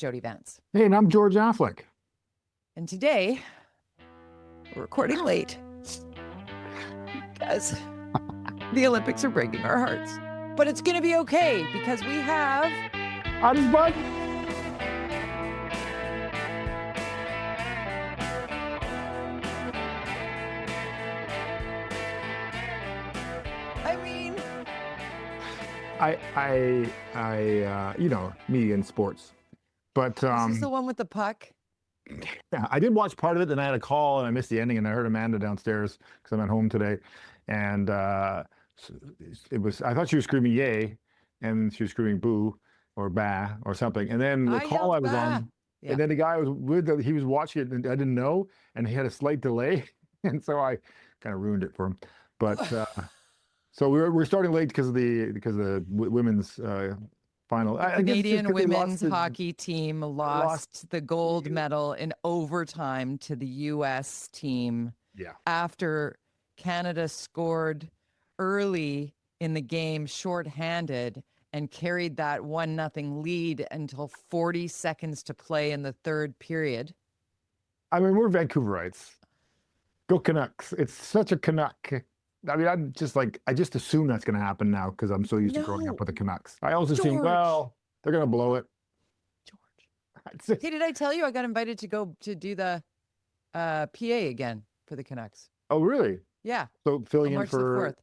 Jody-Vance. Hey, and I'm George-Affleck. And today, we're recording late because the Olympics are breaking our hearts. But it's going to be okay because we have... UnSpun. I mean... You know, me in sports. But This is the one with the puck? yeah, I did watch part of it, then I had a call and I missed the ending, and I heard Amanda downstairs because I'm at home today. And it was, I thought she was screaming yay, and she was screaming boo or bah or something. And then the call I was on, and then the guy was with, he was watching it and I didn't know, and he had a slight delay. And so I kind of ruined it for him. But so we're starting late because of the women's final. Canadian women's hockey team lost the gold medal in overtime to the U.S. team. Yeah. After Canada scored early in the game, shorthanded, and carried that 1-0 lead until 40 seconds to play in the third period. I mean, we're Vancouverites. Go Canucks. It's such a Canuck. I mean, I just assume that's going to happen now because I'm so used to growing up with the Canucks. I also assume, well, they're going to blow it. George. Hey, did I tell you I got invited to go to do the PA again for the Canucks? Oh, really? Yeah. So filling in March for...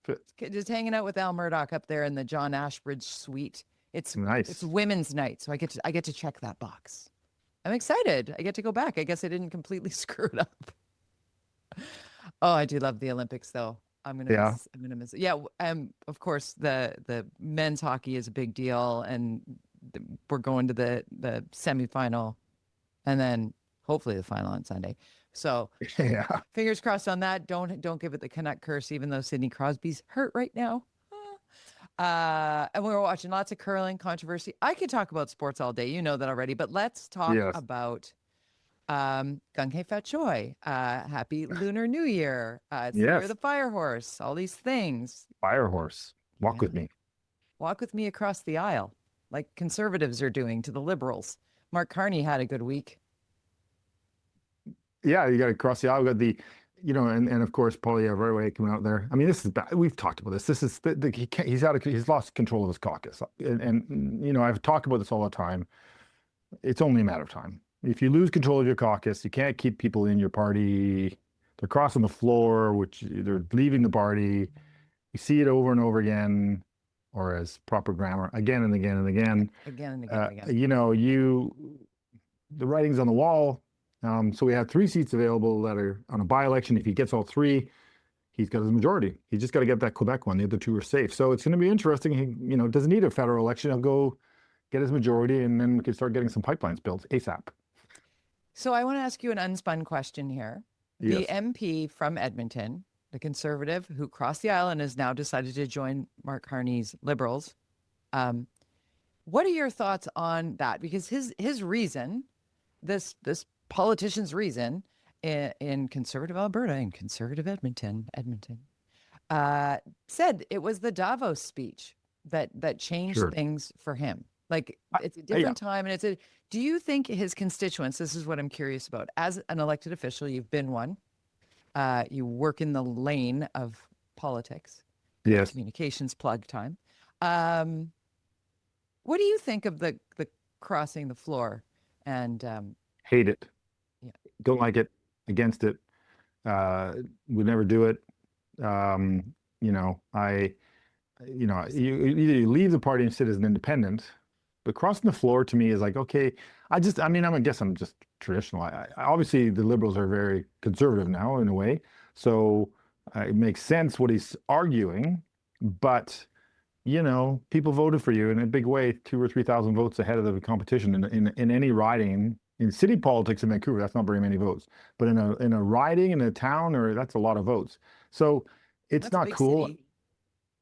the 4th. Just hanging out with Al Murdoch up there in the John Ashbridge suite. It's nice. It's women's night, so I get to check that box. I'm excited. I get to go back. I guess I didn't completely screw it up. Oh, I do love the Olympics, though. I'm gonna miss it. Yeah, of course, the men's hockey is a big deal, and we're going to the semifinal, and then hopefully the final on Sunday. So, yeah, fingers crossed on that. Don't give it the Canuck curse, even though Sidney Crosby's hurt right now. And we were watching lots of curling controversy. I could talk about sports all day. You know that already. But let's talk about Gung Hei Fat Choi. Happy Lunar New Year. It's the year of the fire horse. All these things. Fire horse. Walk with me. Walk with me across the aisle, like conservatives are doing to the liberals. Mark Carney had a good week. Yeah, you got to cross the aisle. We got the, and of course, Poilievre right away coming out there. I mean, this is bad. We've talked about this. This is he's lost control of his caucus, and I've talked about this all the time. It's only a matter of time. If you lose control of your caucus, you can't keep people in your party. They're crossing the floor, which they're leaving the party. You see it over and over again, or as proper grammar, again and again and again. Again and again. The writing's on the wall. So we have 3 seats available that are on a by-election. If he gets all 3, he's got his majority. He's just got to get that Quebec one. The other 2 are safe. So it's going to be interesting. He, doesn't need a federal election. He'll go get his majority, and then we can start getting some pipelines built ASAP. So I want to ask you an unspun question here. Yes. The MP from Edmonton, the Conservative, who crossed the aisle and has now decided to join Mark Carney's Liberals. What are your thoughts on that? Because his reason, this politician's reason in conservative Alberta and conservative Edmonton, said it was the Davos speech that changed things for him. Like, it's a different time, and do you think his constituents, this is what I'm curious about, as an elected official, you've been one, you work in the lane of politics, yes, communications plug time. What do you think of the crossing the floor? And hate it. Yeah. Don't like it. Against it. Would never do it. You either leave the party and sit as an independent. But crossing the floor to me is like, okay, I guess I'm just traditional. I obviously the Liberals are very conservative now in a way, so it makes sense what he's arguing. But people voted for you in a big way, 2,000 or 3,000 votes ahead of the competition in any riding. In city politics in Vancouver, that's not very many votes. But in a riding in a town, that's a lot of votes. So it's not cool. City.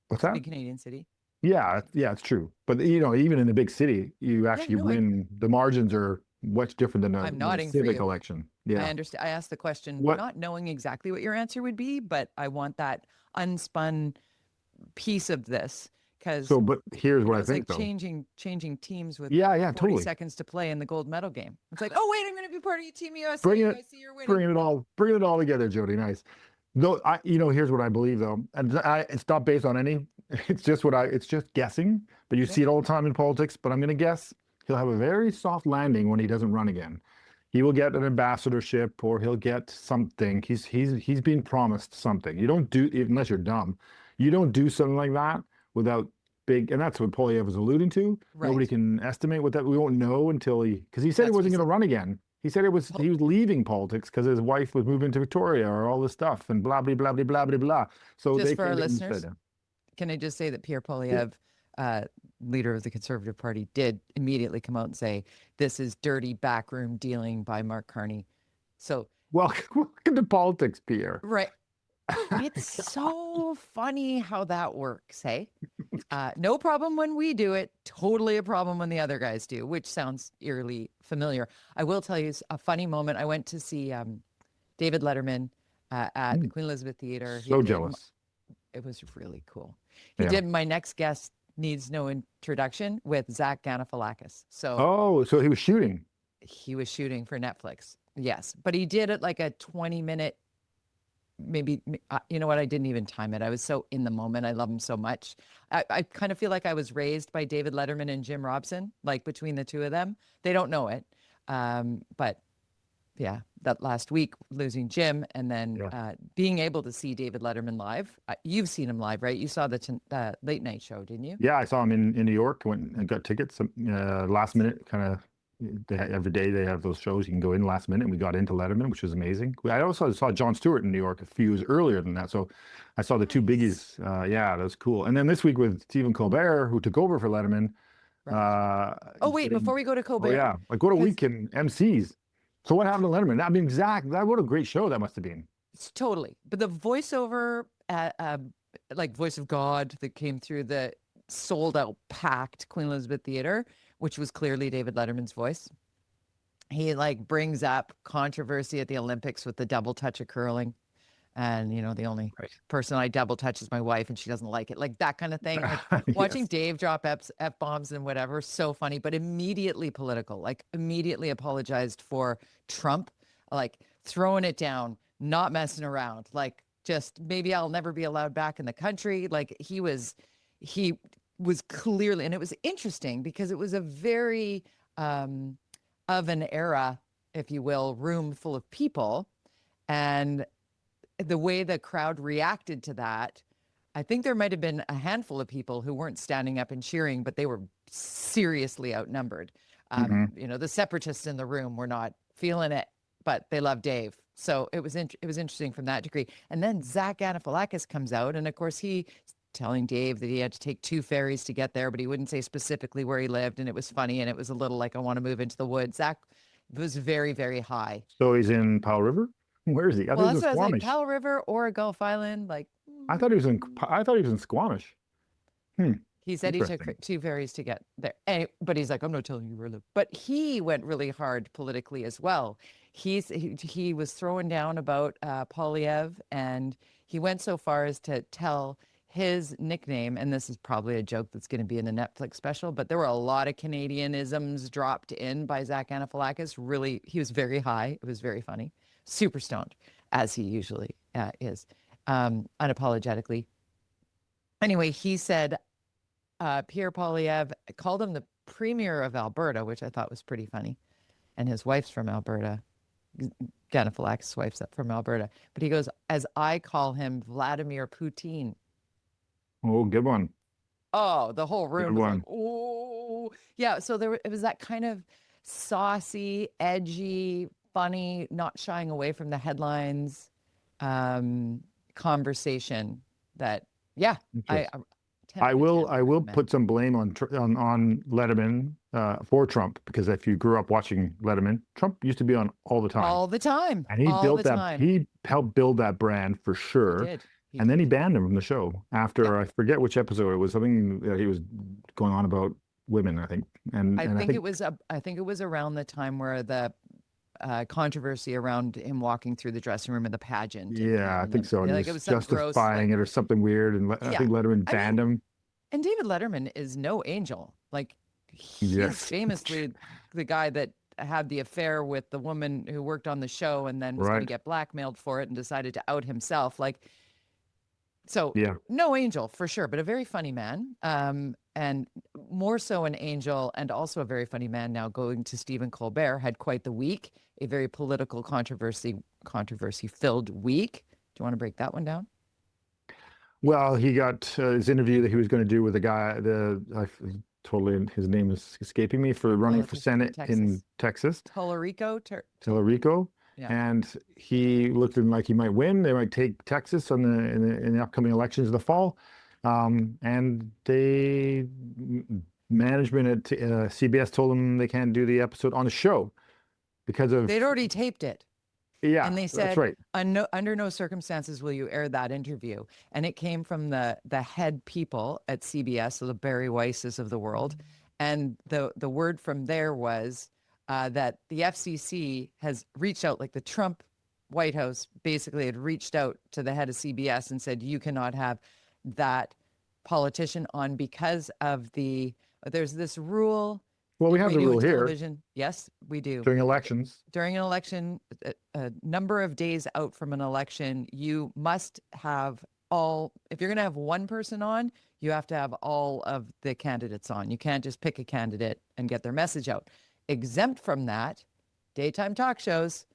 What's that? Big Canadian city. Yeah, it's true. But even in a big city, you actually win. The margins are much different than a civic election. Yeah, I understand. I asked the question not knowing exactly what your answer would be, but I want that unspun piece of this because So, but here's what I it's think like though. changing teams with Yeah, 40 totally. seconds to play in the gold medal game. It's like, oh wait, I'm going to be part of your Team USA. Bringing I it, see you're winning. bringing it all together, Jody. Nice. No, here's what I believe though, and it's not based on any. It's just it's just guessing. But you see it all the time in politics. But I'm going to guess he'll have a very soft landing when he doesn't run again. He will get an ambassadorship, or he'll get something. He's being promised something. You don't do, unless you're dumb, you don't do something like that without big. And that's what Poilievre was alluding to. Right. Nobody can estimate what that. We won't know until because he said he wasn't going to run again. He said he was leaving politics because his wife was moving to Victoria or all this stuff and blah blah blah blah blah blah blah. So just they for our came in and listeners, said, can I just say that Pierre Poilievre, leader of the Conservative Party, did immediately come out and say, this is dirty backroom dealing by Mark Carney. So welcome to politics, Pierre. right. It's so funny how that works, hey? No problem when we do it, totally a problem when the other guys do, which sounds eerily familiar. I will tell you a funny moment. I went to see David Letterman at the Queen Elizabeth Theatre. So jealous. It was really cool. He did My Next Guest Needs No Introduction with Zach Galifianakis. So so he was shooting. He was shooting for Netflix. Yes, but he did it like a 20-minute, maybe, you know what? I didn't even time it. I was so in the moment. I love him so much. I kind of feel like I was raised by David Letterman and Jim Robson, like between the two of them. They don't know it. But yeah, that last week losing Jim and then being able to see David Letterman live. You've seen him live, right? You saw the late night show, didn't you? Yeah, I saw him in New York. Went and got tickets last minute, kind of. Every day they have those shows you can go in last minute, and we got into Letterman, which was amazing. I also saw Jon Stewart in New York a few years earlier than that, so I saw the two biggies. Yeah, that was cool. And then this week with Stephen Colbert, who took over for Letterman. Right. Wait, before we go to Colbert. Like what a weekend MCs. So what happened to Letterman? I mean, Zach, what a great show that must have been. It's totally. But the voiceover, like voice of God that came through the sold out packed Queen Elizabeth Theatre, which was clearly David Letterman's voice. He like brings up controversy at the Olympics with the double touch of curling. And, you know, the only person I double touch is my wife and she doesn't like it. Like that kind of thing. Like, watching Dave drop F-bombs and whatever, so funny, but immediately political, like immediately apologized for Trump, like throwing it down, not messing around, like just maybe I'll never be allowed back in the country. Like he was clearly, and it was interesting because it was a very of an era, if you will, room full of people. And the way the crowd reacted to that, I think there might have been a handful of people who weren't standing up and cheering, but they were seriously outnumbered. You know, the separatists in the room were not feeling it, but they love Dave. So it was interesting from that degree. And then Zach Galifianakis comes out, and of course he's telling Dave that he had to take 2 ferries to get there, but he wouldn't say specifically where he lived, and it was funny, and it was a little like, I want to move into the woods. Zach was very, very high. So he's in Powell River? Where is he? Well, that's what I was like, Powell River or a Gulf Island. Like, I thought he was in Squamish. He said he took 2 ferries to get there. But he's like, I'm not telling you where I live. But he went really hard politically as well. He was throwing down about Poilievre, and he went so far as to tell his nickname, and this is probably a joke that's going to be in the Netflix special, but there were a lot of Canadianisms dropped in by Zach Galifianakis. Really, he was very high. It was very funny. Super stoned, as he usually is, unapologetically. Anyway, he said Pierre Poilievre called him the Premier of Alberta, which I thought was pretty funny. And his wife's from Alberta. Galifianakis' wife's from Alberta. But he goes, as I call him, Vladimir Poutine. Oh, good one. Oh, the whole room was like, oh. Yeah, so it was that kind of saucy, edgy, funny, not shying away from the headlines conversation that, I will put some blame on Letterman for Trump, because if you grew up watching Letterman, Trump used to be on all the time. All the time. And he he helped build that brand for sure. He did. And then he banned him from the show after, I forget which episode it was, something that he was going on about women, I think. And I think it was around the time where the controversy around him walking through the dressing room of the pageant. Yeah, I think so. And like he it was some justifying it or something weird. And I think Letterman banned him. And David Letterman is no angel. Like, he's Yes. famously the guy that had the affair with the woman who worked on the show and then was going to Right. get blackmailed for it and decided to out himself. Like, so Yeah. no angel for sure, but a very funny man. And more so an angel and also a very funny man now going to Stephen Colbert, had quite the week, a very political controversy filled week. Do you want to break that one down? Well, he got his interview that he was going to do with the guy, totally, his name is escaping me, for running for Senate in Texas. Tellerico. Yeah. And he looked like he might win. They might take Texas in the upcoming elections in the fall. And management at CBS told them they can't do the episode on the show because of... They'd already taped it. Yeah, and they said, that's right. Under no circumstances will you air that interview. And it came from the head people at CBS, so the Barry Weisses of the world. And the word from there was that the FCC has reached out, like the Trump White House basically had reached out to the head of CBS and said, you cannot have that politician on because of there's this rule. Well, we have the rule here. Yes, we do. During elections. During an election, a number of days out from an election, you must have if you're going to have one person on, you have to have all of the candidates on. You can't just pick a candidate and get their message out. Exempt from that, daytime talk shows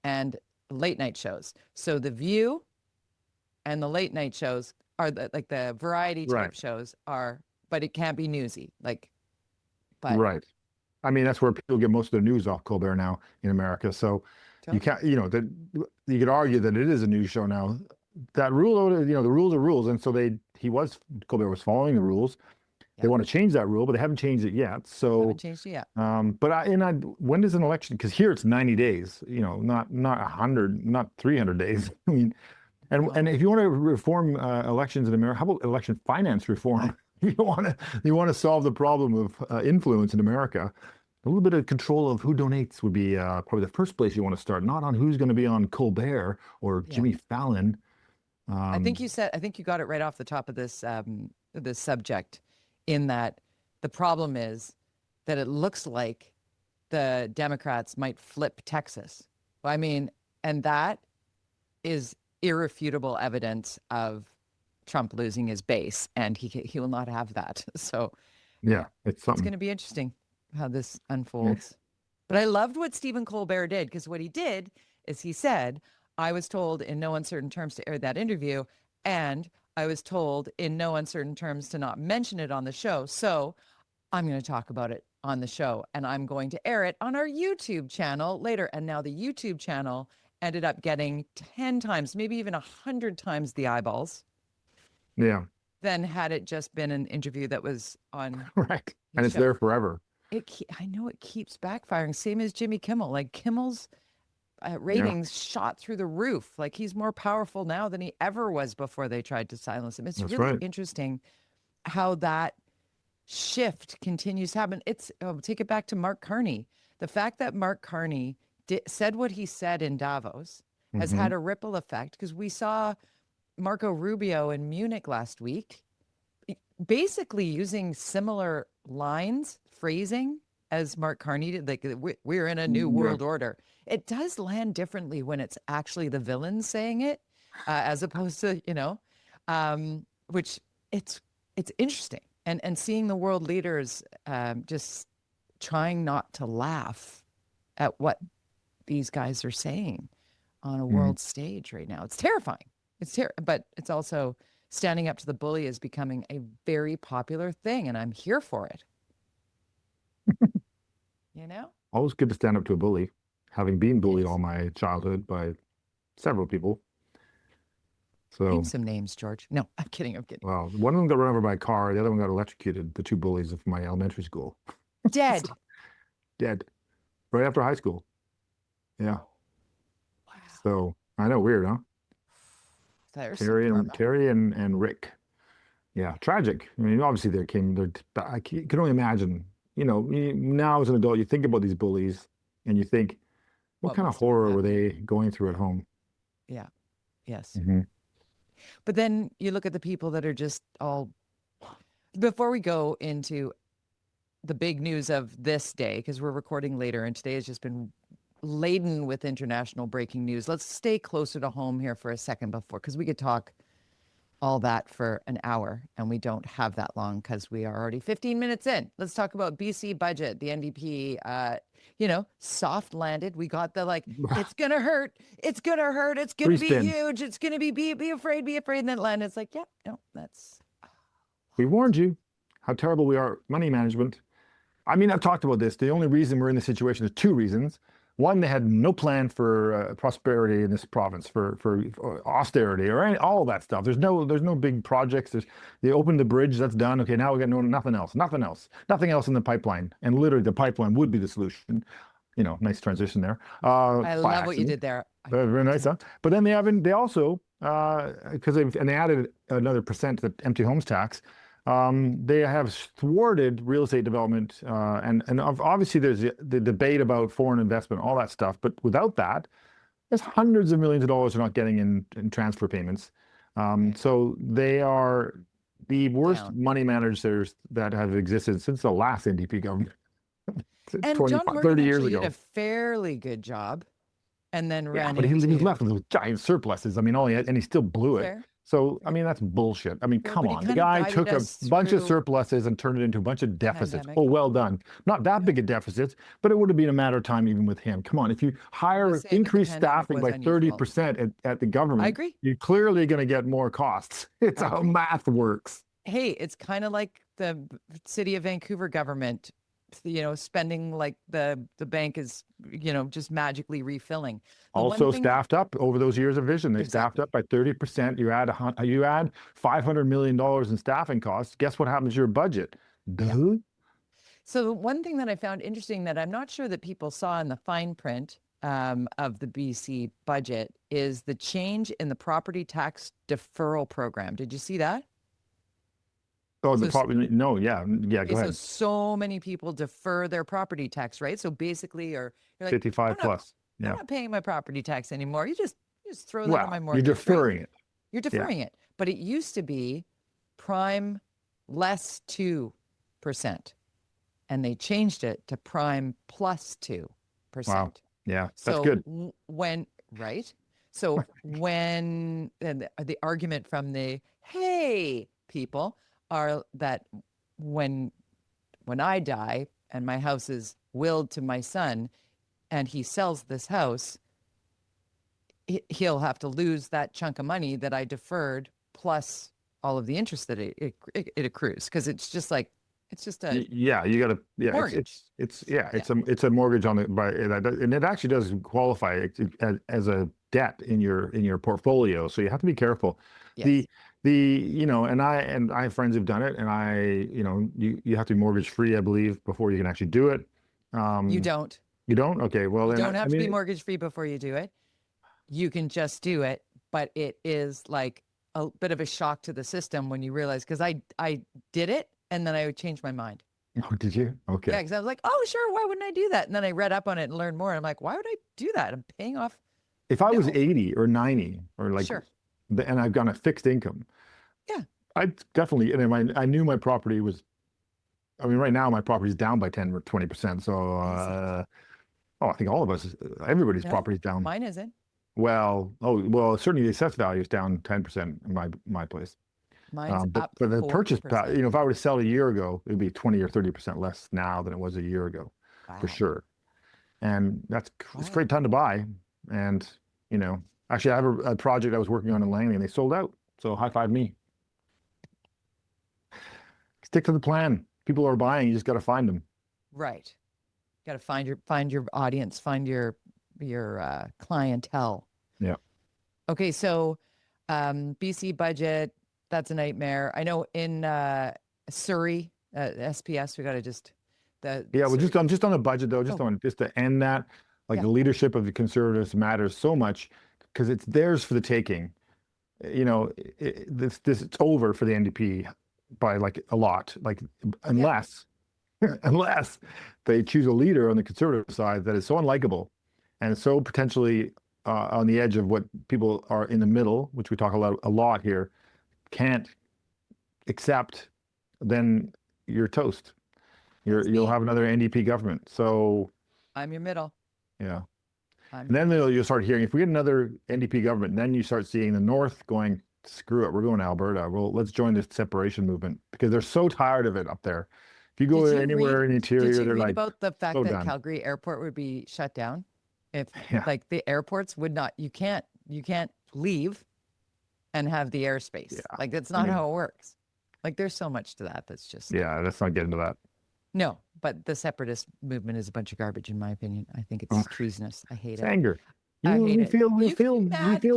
and late night shows. So The View and the late night shows are the variety type shows are, but it can't be newsy. Right. I mean, that's where people get most of their news off Colbert now in America. So you can't, you could argue that it is a news show now. That rule, the rules are rules. And so Colbert was following the rules. Yeah. They want to change that rule, but they haven't changed it yet. So, when does an election, because here it's 90 days, not 100, not 300 days. I mean, and if you want to reform elections in America, how about election finance reform? You want to solve the problem of influence in America. A little bit of control of who donates would be probably the first place you want to start, not on who's going to be on Colbert or Jimmy Fallon. I think you got it right off the top of this subject, in that the problem is that it looks like the Democrats might flip Texas. I mean, and that is irrefutable evidence of Trump losing his base, and he will not have that. So yeah, it's going to be interesting how this unfolds. But I loved what Stephen Colbert did, because what he did is he said, I was told in no uncertain terms to air that interview, and I was told in no uncertain terms to not mention it on the show. So I'm going to talk about it on the show, and I'm going to air it on our YouTube channel later. And now the YouTube channel ended up getting 10 times, maybe even 100 times the eyeballs. Yeah. Than had it just been an interview that was on. Right. And it's there forever. I know it keeps backfiring. Same as Jimmy Kimmel. Like, Kimmel's ratings shot through the roof. Like, he's more powerful now than he ever was before they tried to silence him. It's really interesting how that shift continues to happen. Take it back to Mark Carney. The fact that Mark Carney said what he said in Davos has had a ripple effect, because we saw Marco Rubio in Munich last week basically using similar lines, phrasing, as Mark Carney did. Like, we're in a new world order. It does land differently when it's actually the villain saying it, as opposed to, which it's interesting. And seeing the world leaders just trying not to laugh at what these guys are saying on a world stage right now. It's terrifying. But it's also, standing up to the bully is becoming a very popular thing, and I'm here for it. Always good to stand up to a bully, having been bullied all my childhood by several people. So, name some names, George. No, I'm kidding. Well, one of them got run over by a car. The other one got electrocuted. The two bullies of my elementary school. Dead. Dead. Right after high school. Yeah. Wow. So, I know, weird, huh? Terry and Rick. Yeah, tragic. I mean, obviously I can only imagine, now as an adult, you think about these bullies and you think, what kind of horror were they going through at home? Yeah. Yes. But then you look at the people that are just all, before we go into the big news of this day, because we're recording later and today has just been laden with international breaking news, let's stay closer to home here for a second before, because we could talk all that for an hour and we don't have that long because we are already 15 minutes in. Let's talk about BC budget. The NDP, soft landed. We got the it's going to hurt. It's going to hurt. It's going to be huge. It's going to be afraid, be afraid. And then landed. It's like, yeah, no, that's. We warned you how terrible we are at money management. I mean, I've talked about this. The only reason we're in this situation is two reasons. One, they had no plan for prosperity in this province, for austerity or all of that stuff. There's no big projects. They opened the bridge, that's done. Okay, now we got nothing else in the pipeline. And literally, the pipeline would be the solution. Nice transition there. I love what you did there. Very nice, huh? But then they also because they added another percent to the empty homes tax. They have thwarted real estate development, and obviously there's the debate about foreign investment, all that stuff. But without that, there's hundreds of millions of dollars they're not getting in transfer payments. So they are the worst money managers that have existed since the last NDP government. And 20, John Morgan 30 years ago. did a fairly good job, and then ran but he was left with those giant surpluses. I mean, and he still blew it. Fair. So, I mean, that's bullshit. I mean, come on. The guy took a bunch of surpluses and turned it into a bunch of deficits. Pandemic. Oh, well done. Not that big a deficits, but it would have been a matter of time even with him. Come on. If you increase staffing by 30% at the government, I agree. You're clearly going to get more costs. It's how math works. Hey, it's kind of like the city of Vancouver government, spending like the bank is, just magically refilling. Also staffed up over those years of vision. They staffed up by 30%. You add $500 million in staffing costs. Guess what happens to your budget? Duh. So one thing that I found interesting that I'm not sure that people saw in the fine print of the BC budget is the change in the property tax deferral program. Did you see that? Oh, no, yeah, go ahead. So many people defer their property tax, right? So basically, you're like 55 plus. Yeah, I'm not paying my property tax anymore. You just throw that on my mortgage. You're deferring it. You're deferring it, but it used to be prime less 2%, and they changed it to prime plus 2%. Wow. Yeah, that's good. So when the argument from the people are that when I die and my house is willed to my son and he sells this house, he'll have to lose that chunk of money that I deferred plus all of the interest that it accrues, because it's just a you gotta mortgage. It's a mortgage on it and it actually does qualify as a debt in your portfolio, so you have to be careful. Yes. And I have friends who've done it, and you have to be mortgage free, I believe, before you can actually do it. You don't. You don't? Okay. Well, then you don't have to be mortgage free before you do it. You can just do it, but it is like a bit of a shock to the system when you realize, because I did it and then I changed my mind. Oh, did you? Okay. Yeah, because I was like, oh, sure, why wouldn't I do that? And then I read up on it and learned more. And I'm like, why would I do that? I'm paying off. If I was 80 or 90 or and I've got a fixed income, I definitely, and I knew my property was, right now my property is down by 10 or 20%. So, I think all of us, everybody's property is down. Mine isn't. Well, certainly the assessed value is down 10% in my place. Mine's up. But the purchase, if I were to sell a year ago, it would be 20 or 30% less now than it was a year ago, for sure. And it's a great time to buy. And, actually I have a project I was working on in Langley and they sold out. So high five me. Stick to the plan. People are buying. You just got to find them. Right. Got to find your audience, find your clientele. Yeah. Okay. So, BC budget, that's a nightmare. I know in Surrey, SPS, we got to I'm just on the budget though, just to end that, the leadership of the Conservatives matters so much because it's theirs for the taking. It's over for the NDP by a lot, unless they choose a leader on the Conservative side that is so unlikable and so potentially on the edge of what people are in the middle, which we talk a lot here, can't accept then you're toast. You'll have another NDP government. So I'm your middle. yeah. And then you'll start hearing, if we get another NDP government, then you start seeing the North going, screw it, we're going to Alberta. Well, let's join this separation movement because they're so tired of it up there. If you go anywhere in the interior, they're like, about the fact so that done. Calgary Airport would be shut down if like the airports would not, you can't leave and have the airspace. Yeah. Like that's not how it works. Like there's so much to that. That's just, yeah, let's not get into that. no, but the separatist movement is a bunch of garbage, in my opinion. I think it's treasonous. I hate it. Anger. I hate it. You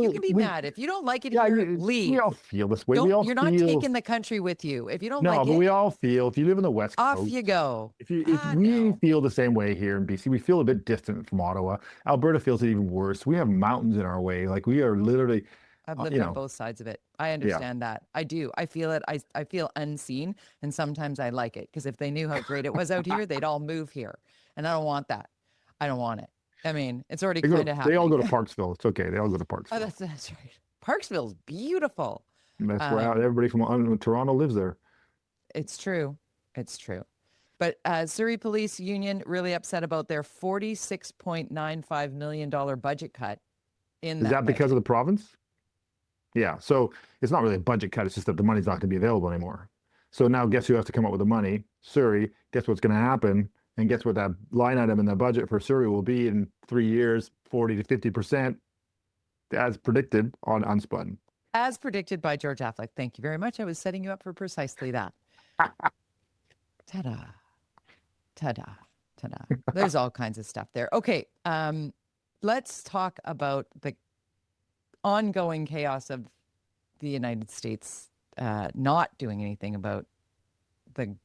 can be mad. If you don't like it here, leave. We all feel this way. You're not taking the country with you. If you don't like it. No, but we all feel, if you live in the West Coast. Off you go. If we feel the same way here in BC, we feel a bit distant from Ottawa. Alberta feels it even worse. We have mountains in our way. Like we are literally. I've lived on both sides of it. I understand that. I do. I feel it. I feel unseen. And sometimes I like it because if they knew how great it was out here, they'd all move here. And I don't want that. I don't want it. I mean, it's already kind of happening. They all go to Parksville. It's okay. They all go to Parksville. Oh, that's right. Parksville's beautiful. That's where everybody from Toronto lives there. It's true. It's true. But Surrey Police Union really upset about their $46.95 million budget cut. Is that because of the province? Yeah. So it's not really a budget cut. It's just that the money's not going to be available anymore. So now guess who has to come up with the money? Surrey. Guess what's going to happen? And guess what that line item in the budget for Surrey will be in 3 years, 40 to 50%, as predicted on UnSpun. As predicted by George Affleck. Thank you very much. I was setting you up for precisely that. Ta-da. Ta-da. Ta-da. There's all kinds of stuff there. Okay. Let's talk about the ongoing chaos of the United States not doing anything about the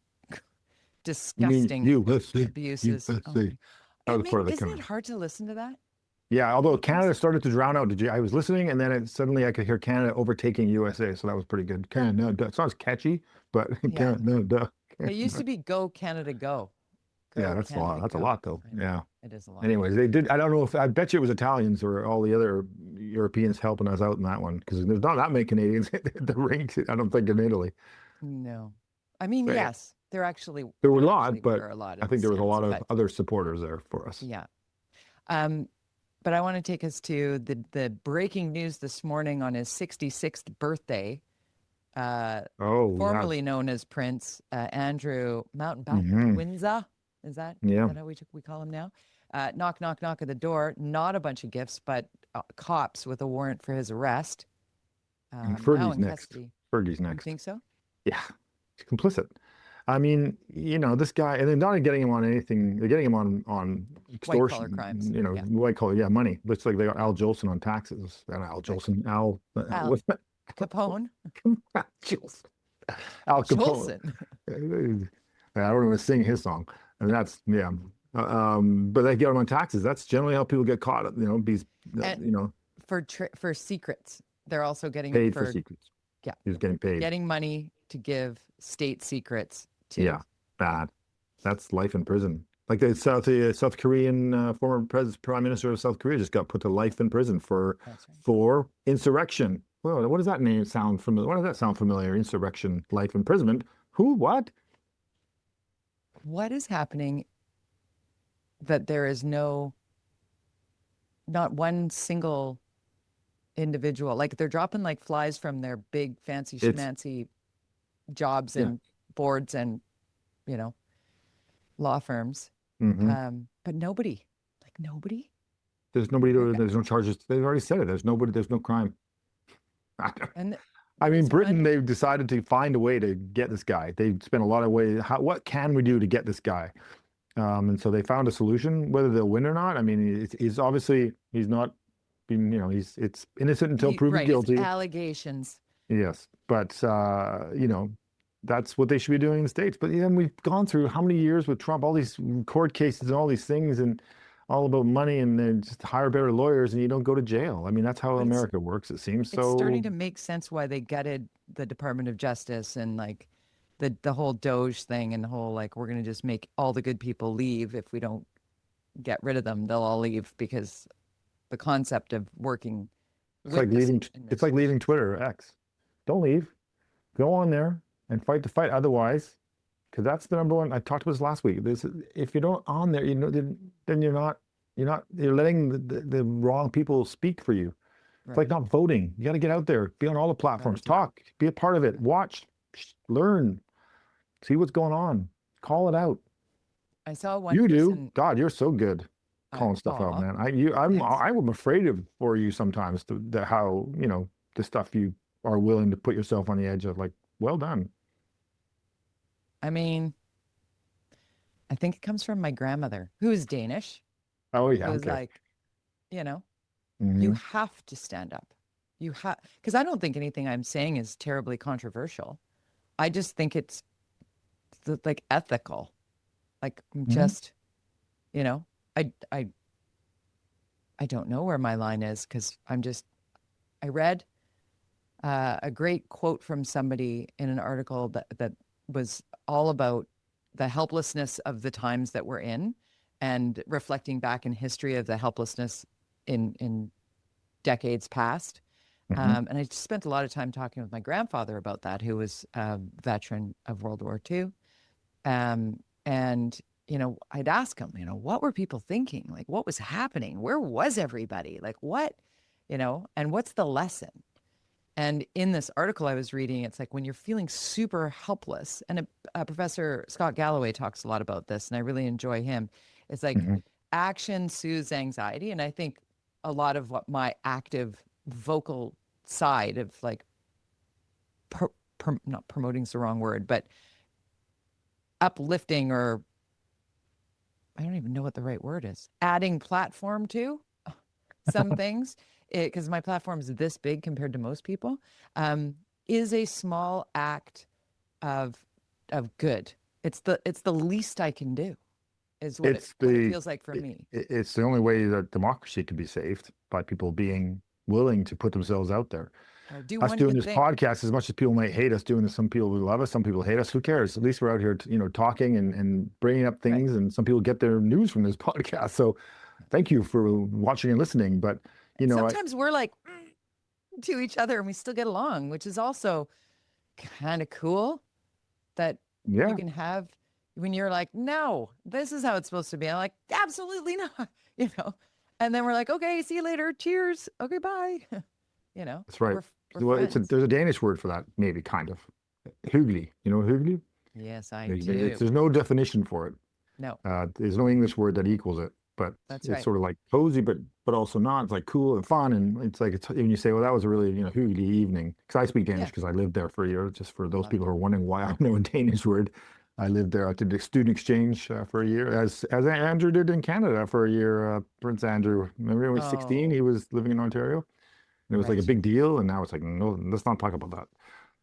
disgusting abuses. Isn't it hard to listen to that? Yeah, although Canada started to drown out. I was listening, and then suddenly I could hear Canada overtaking USA, so that was pretty good. Canada, it's not as catchy, but Canada. It used to be "Go Canada, go." Yeah, that's a lot. That's a lot, though. Yeah, it is a lot. Anyways, they did. I don't know if I bet you it was Italians or all the other Europeans helping us out in that one because there's not that many Canadians at the rink. I don't think in Italy. No, I mean yes, there were a lot, but I think there was a lot of other supporters there for us. Yeah. But I want to take us to the breaking news this morning on his 66th birthday. Formerly known as Prince Andrew Mountbatten Windsor. Is that how we call him now? Knock, knock, knock at the door. Not a bunch of gifts, but cops with a warrant for his arrest. And Fergie's next. Fergie's next. You think so? Yeah, he's complicit. I mean, this guy, and they're not getting him on anything. They're getting him on extortion, white-collar crimes. White-collar, money. Looks like they got Al Jolson on taxes. Al Jolson, what's that? Capone. Al Capone. I don't even sing his song, and that's but they get him on taxes. That's generally how people get caught. For secrets, they're also getting paid for secrets. Yeah, he's getting paid. Getting money to give state secrets to. Yeah, bad. That's life in prison. Like the South Korean former prime minister of South Korea just got put to life in prison for insurrection. Well, what does that name sound familiar? Why does that sound familiar? Insurrection, life imprisonment. Who? What? What is happening that there is not one single individual, like they're dropping like flies from their big fancy schmancy jobs and boards and law firms, but nobody. There's nobody. There's no charges. They've already said it. There's nobody. There's no crime. I mean, Britain. They've decided to find a way to get this guy. They spent a lot of way. What can we do to get this guy? And so they found a solution. Whether they'll win or not, I mean, he's obviously not. It's innocent until proven guilty. It's allegations. Yes, but that's what they should be doing in the States. But we've gone through how many years with Trump, all these court cases and all these things, and all about money, and then just hire better lawyers, and you don't go to jail. I mean, that's how America works. It seems so. It's starting to make sense why they gutted the Department of Justice and like the whole Doge thing and the whole like we're going to just make all the good people leave if we don't get rid of them. They'll all leave because the concept of working. It's like leaving. It's like leaving Twitter or X. Don't leave. Go on there. and fight the fight. Otherwise, because that's the number one. I talked about this last week. This, if you don't on there, then you're letting the wrong people speak for you. It's like not voting. You got to get out there, be on all the platforms, talk, be a part of it, watch, learn, see what's going on, call it out. I saw one. You person, do. God, you're so good calling stuff out, man. I'm afraid for you sometimes. How the stuff you are willing to put yourself on the edge of. Like, well done. I mean, I think it comes from my grandmother, who is Danish. Oh yeah, Who was like, you have to stand up. You have, because I don't think anything I'm saying is terribly controversial. I just think it's like ethical. Like just, I don't know where my line is, because I read a great quote from somebody in an article that was all about the helplessness of the times that we're in, and reflecting back in history of the helplessness in decades past. And I just spent a lot of time talking with my grandfather about that, who was a veteran of World War II. And, I'd ask him, what were people thinking? Like, what was happening? Where was everybody? Like, what, and what's the lesson? And in this article I was reading, it's like when you're feeling super helpless, and Professor Scott Galloway talks a lot about this, and I really enjoy him. It's like action soothes anxiety. And I think a lot of what my active vocal side of, like, not promoting is the wrong word, but uplifting, or I don't even know what the right word is, adding platform to some things, because my platform is this big compared to most people, is a small act of good. It's the least I can do, is what it feels like for me. It's the only way that democracy can be saved, by people being willing to put themselves out there. Us doing this podcast, as much as people might hate us doing this, some people love us, some people hate us. Who cares? At least we're out here, talking and bringing up things, and some people get their news from this podcast. So, thank you for watching and listening. But sometimes we're like to each other, and we still get along, which is also kind of cool. That you can have when you're like, no, this is how it's supposed to be. I'm like, absolutely not, And then we're like, okay, see you later. Cheers. Okay, bye. That's right. There's a Danish word for that, maybe, kind of. Hyggelig. You know hyggelig? Yes, I do. There's no definition for it. No. There's no English word that equals it. But it's sort of like cozy, but also not. It's like cool and fun, and it's like when you say, well, that was a really hyggelig evening. Because I speak Danish because I lived there for a year. Just for those people who are wondering why I know a Danish word, I lived there. I did a student exchange for a year, as Andrew did in Canada for a year. Prince Andrew, remember when he was 16, he was living in Ontario, and it was like a big deal. And now it's like, no, let's not talk about that.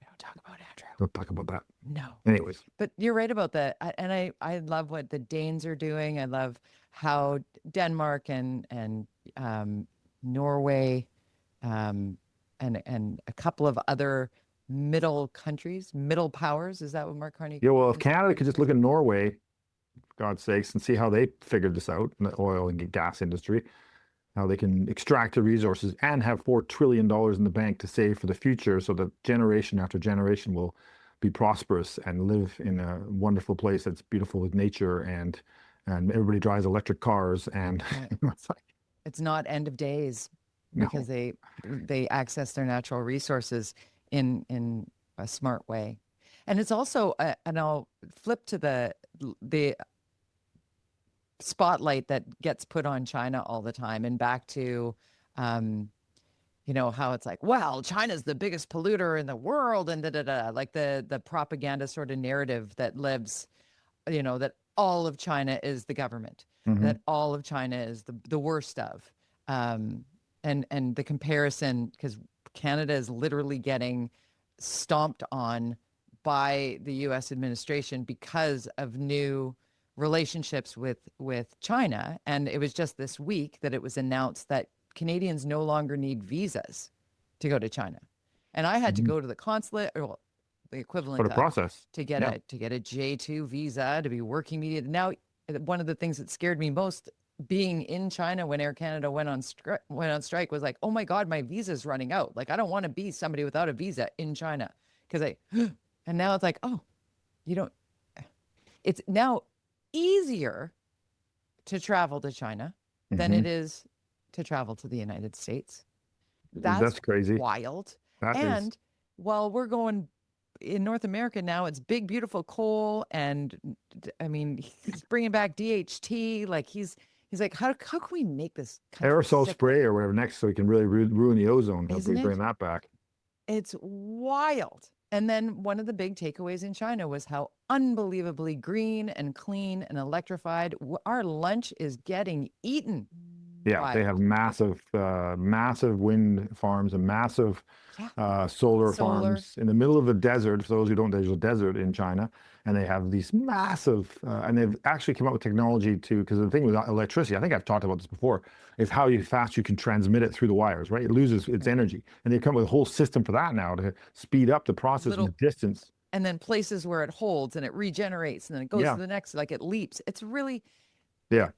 We don't talk about Andrew. Don't talk about that. No. Anyways, but you're right about that, and I love what the Danes are doing. I love how Denmark and Norway, and a couple of other middle countries, middle powers. Is that what Mark Carney? Yeah, well, if Canada could just look at Norway, for God's sakes, and see how they figured this out in the oil and gas industry, how they can extract the resources and have $4 trillion in the bank to save for the future, so that generation after generation will be prosperous and live in a wonderful place that's beautiful with nature, and everybody drives electric cars, and it's not end of days, because they access their natural resources in a smart way. And it's also and I'll flip to the spotlight that gets put on China all the time, and back to how it's like, well, China's the biggest polluter in the world, and like the propaganda sort of narrative that lives, that all of China is the government, that all of China is the worst of, and the comparison, because Canada is literally getting stomped on by the U.S. administration because of new relationships with China. And it was just this week that it was announced that Canadians no longer need visas to go to China. And I had to go to the consulate, or the equivalent for the process, to get a J2 visa to be working media. Now, one of the things that scared me most being in China when Air Canada went on strike was like, oh my God, my visa's running out. Like, I don't want to be somebody without a visa in China, because And now it's like, oh, you don't, it's now easier to travel to China than it is to travel to the United States. That's crazy. Wild. That and is... while we're going in North America now, it's big, beautiful coal. And I mean, he's bringing back DHT. Like he's like, how can we make this aerosol spray or whatever next so we can really ruin the ozone? How we bring that back? It's wild. And then one of the big takeaways in China was how unbelievably green and clean and electrified our lunch is getting eaten. Yeah, they have massive wind farms and massive solar farms in the middle of the desert. For those who don't, there's a desert in China, and they have these massive, and they've actually come up with technology because the thing with electricity, I think I've talked about this before, is how fast you can transmit it through the wires, right? It loses its energy. And they've come up with a whole system for that now to speed up the process and the distance. And then places where it holds and it regenerates and then it goes to the next, like it leaps. It's really, yeah.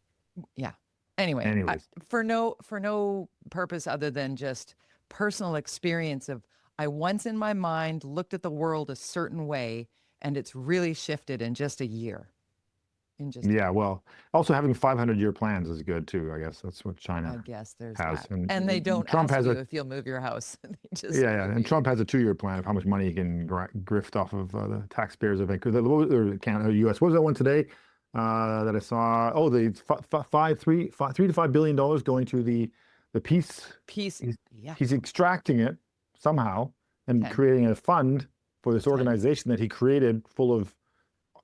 Anyway, for no purpose other than just personal experience of, I once in my mind looked at the world a certain way, and it's really shifted in just a year. Well, also having 500-year plans is good too. I guess that's what China has. That. And they don't Trump ask you if you'll move your house. And Trump has a 2-year plan of how much money he can grift off of the taxpayers of Vancouver or Canada, U.S. What was that one today? That I saw. Oh, the $3 to $5 billion going to the peace. He's extracting it somehow and creating a fund for this organization that he created, full of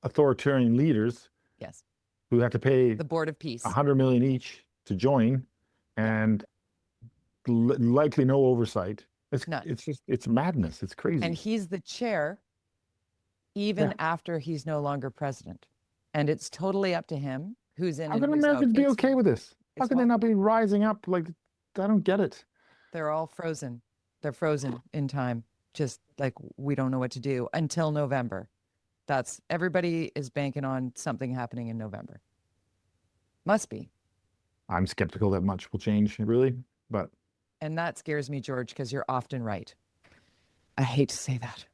authoritarian leaders. Yes. Who have to pay the Board of Peace $100 million each to join, and likely no oversight. It's madness. It's crazy. And he's the chair, even after he's no longer president. And it's totally up to him who's in. How can Americans be okay with this? How can they not be rising up? Like, I don't get it. They're all frozen. They're frozen in time. Just like we don't know what to do until November. Everybody is banking on something happening in November. Must be. I'm skeptical that much will change, really, but. And that scares me, George, because you're often right. I hate to say that.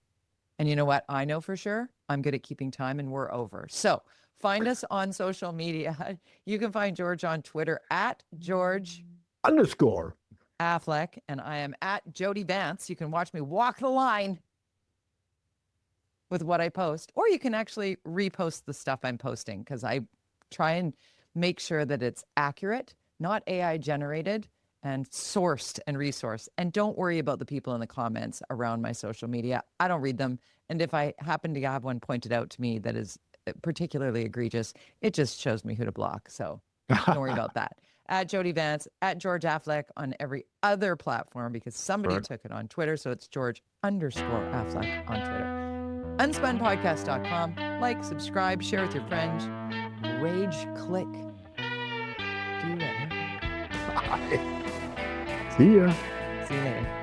And you know what? I know for sure. I'm good at keeping time, and we're over. So find us on social media. You can find George on Twitter at George_Affleck, and I am at jody-vance. You can watch me walk the line with what I post, or you can actually repost the stuff I'm posting, because I try and make sure that it's accurate, not AI generated, and sourced and resourced. And don't worry about the people in the comments around my social media. I don't read them. And if I happen to have one pointed out to me that is particularly egregious, it just shows me who to block. So don't worry about that. At jody-vance, at George-Affleck on every other platform, because somebody took it on Twitter. So it's George_Affleck on Twitter. UnSpunPodcast.com. Like, subscribe, share with your friends. Rage click. Do it. See ya. See you later.